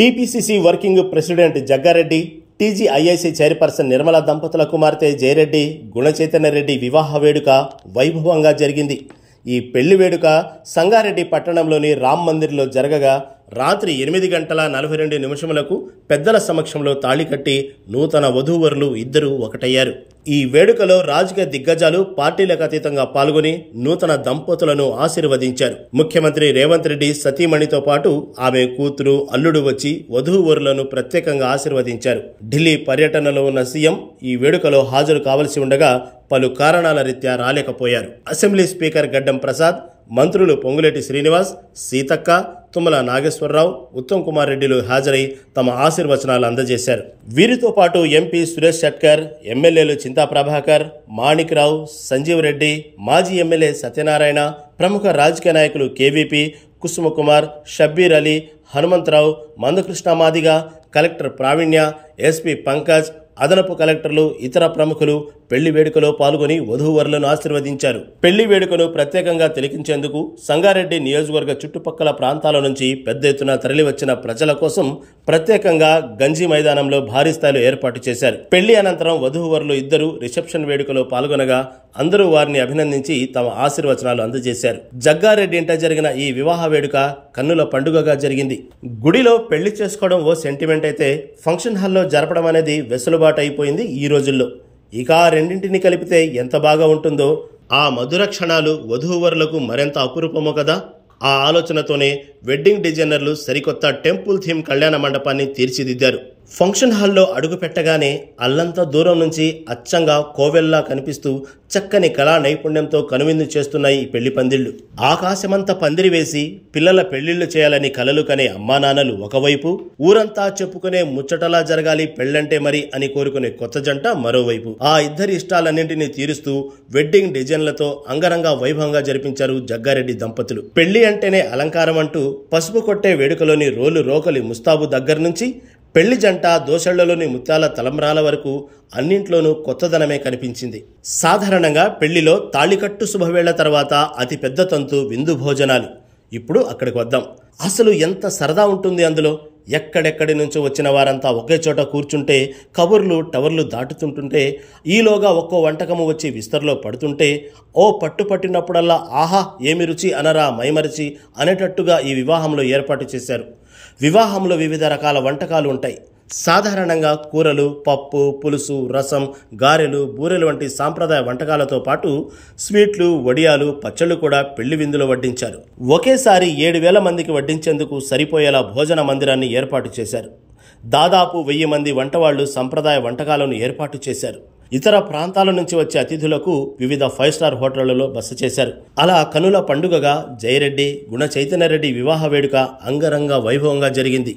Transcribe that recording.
TPCC working president Jaggareddy, TGIIC chairperson Nirmala దంపతుల కుమార్తె జయరెడ్డి, గుణచైతన్యరెడ్డి వివాహ వేడుక వైభవంగా జరిగింది. ఈ పెళ్లి వేడుక సంగారెడ్డి పట్టణంలోని రామ్ మందిర్లో జరగగా రాత్రి 8:42 పెద్దల సమక్షంలో తాళి కట్టి నూతన వధూవరులు ఇద్దరూ ఒకటయ్యారు. ఈ వేడుకలో రాజకీయ దిగ్గజాలు పార్టీలకు అతీతంగా పాల్గొని నూతన దంపతులను ఆశీర్వదించారు. ముఖ్యమంత్రి రేవంత్ రెడ్డి సతీమణితో పాటు ఆమె కూతురు, అల్లుడు వచ్చి వధూవరులను ప్రత్యేకంగా ఆశీర్వదించారు. ఢిల్లీ పర్యటనలో ఉన్న సీఎం ఈ వేడుకలో హాజరు కావలసి ఉండగా పలు కారణాల రీత్యా రాలేకపోయారు. అసెంబ్లీ స్పీకర్ గడ్డం ప్రసాద్, మంత్రులు పొంగులేటి శ్రీనివాస్, సీతక్క, తుమ్మల నాగేశ్వరరావు, ఉత్తమ్ కుమార్ రెడ్డిలు హాజరై తమ ఆశీర్వచనాలు అందజేశారు. వీరితో పాటు ఎంపీ సురేష్ షట్కర్, ఎమ్మెల్యేలు చింతా ప్రభాకర్, మాణిక్రావు, సంజీవ్ రెడ్డి, మాజీ ఎమ్మెల్యే సత్యనారాయణ, ప్రముఖ రాజకీయ నాయకులు KVP, Kusumakumar, Shabbir Ali, Hanumantharao, Mandakrishna Madiga, collector Pravinya, SP Pankaj, అదనపు కలెక్టర్లు, ఇతర ప్రముఖులు పెళ్లి వేడుకలో పాల్గొని వధూవరులను ఆశీర్వదించారు. పెళ్లి వేడుకను ప్రత్యేకంగా తిలకించేందుకు సంగారెడ్డి నియోజకవర్గ చుట్టుపక్కల ప్రాంతాల నుంచి పెద్ద ఎత్తున తరలివచ్చిన ప్రజల కోసం ప్రత్యేకంగా గంజి మైదానంలో భారీ స్థాయిలో ఏర్పాటు చేశారు. పెళ్లి అనంతరం వధూవరులు ఇద్దరు రిసెప్షన్ వేడుకలో పాల్గొనగా అందరూ వారిని అభినందించి తమ ఆశీర్వచనాలు అందజేశారు. జగ్గారెడ్డి ఇంట జరిగిన ఈ వివాహ వేడుక కన్నుల పండుగగా జరిగింది. గుడిలో పెళ్లి చేసుకోవడం ఓ సెంటిమెంట్ అయితే ఫంక్షన్ హాల్లో జరపడం అనేది వెసులుబాటు అయిపోయింది ఈ రోజుల్లో. ఇక ఆ రెండింటిని కలిపితే ఎంత బాగా ఉంటుందో. ఆ మధుర క్షణాలు వధూవరులకు మరింత అపురూపమో కదా. ఆ ఆలోచనతోనే వెడ్డింగ్ డిజైనర్లు సరికొత్త టెంపుల్ థీమ్ కళ్యాణ మండపాన్ని తీర్చిదిద్దారు. ఫంక్షన్ హాల్లో అడుగు పెట్టగానే అల్లంత దూరం నుంచి అచ్చంగా కోవెల్లా కనిపిస్తూ చక్కని కళా నైపుణ్యంతో కనువిందు చేస్తున్నాయి ఈ పెళ్లి పందిళ్లు. ఆకాశమంతా పందిరి వేసి పిల్లల పెళ్లిళ్లు చేయాలని కలలు కనే అమ్మానాన్నలు ఒకవైపు, ఊరంతా చెప్పుకునే ముచ్చటలా జరగాలి పెళ్లంటే మరి అని కోరుకునే కొత్త జంట మరోవైపు. ఆ ఇద్దరి ఇష్టాలన్నింటినీ తీరుస్తూ వెడ్డింగ్ డిజైన్లతో అంగరంగ వైభవంగా జరిపించారు జగ్గారెడ్డి దంపతులు. పెళ్లి అంటేనే అలంకారం అంటూ పసుపు కొట్టే వేడుకలోని రోలు రోకలి ముస్తాబు దగ్గర నుంచి పెళ్లి జంట దోసళ్లలోని ముత్యాల తలంబ్రాల వరకు అన్నింట్లోనూ కొత్తదనమే కనిపించింది. సాధారణంగా పెళ్లిలో తాళికట్టు శుభవేళ్ల తర్వాత అతి పెద్ద తంతు విందు భోజనాలు. ఇప్పుడు అక్కడికి వద్దాం. అసలు ఎంత సరదా ఉంటుంది అందులో. ఎక్కడెక్కడి నుంచో వచ్చిన వారంతా ఒకే చోట కూర్చుంటే కబుర్లు టవర్లు దాటుతుంటుంటే, ఈలోగా ఒక్కో వంటకము వచ్చి విస్తర్లో పడుతుంటే, ఓ పట్టు పట్టినప్పుడల్లా ఆహా ఏమి రుచి అనరా మైమరిచి అనేటట్టుగా ఈ వివాహంలో ఏర్పాటు చేశారు. వివాహంలో వివిధ రకాల వంటకాలు ఉంటాయి. సాధారణంగా కూరలు, పప్పు, పులుసు, రసం, గారెలు, బూరెలు వంటి సాంప్రదాయ వంటకాలతో పాటు స్వీట్లు, వడియాలు, పచ్చళ్ళు కూడా పెళ్లి విందులో వడ్డించారు. ఒకేసారి 7,000 మందికి వడ్డించేందుకు సరిపోయేలా భోజన మందిరాన్ని ఏర్పాటు చేశారు. దాదాపు 1000 మంది వంటవాళ్లు సంప్రదాయ వంటకాలను ఏర్పాటు చేశారు. ఇతర ప్రాంతాల నుంచి వచ్చే అతిథులకు వివిధ 5 స్టార్ హోటళ్లలో బస చేశారు. అలా కనుల పండుగగా జయరెడ్డి, గుణచైతన్యరెడ్డి వివాహ వేడుక అంగరంగ వైభవంగా జరిగింది.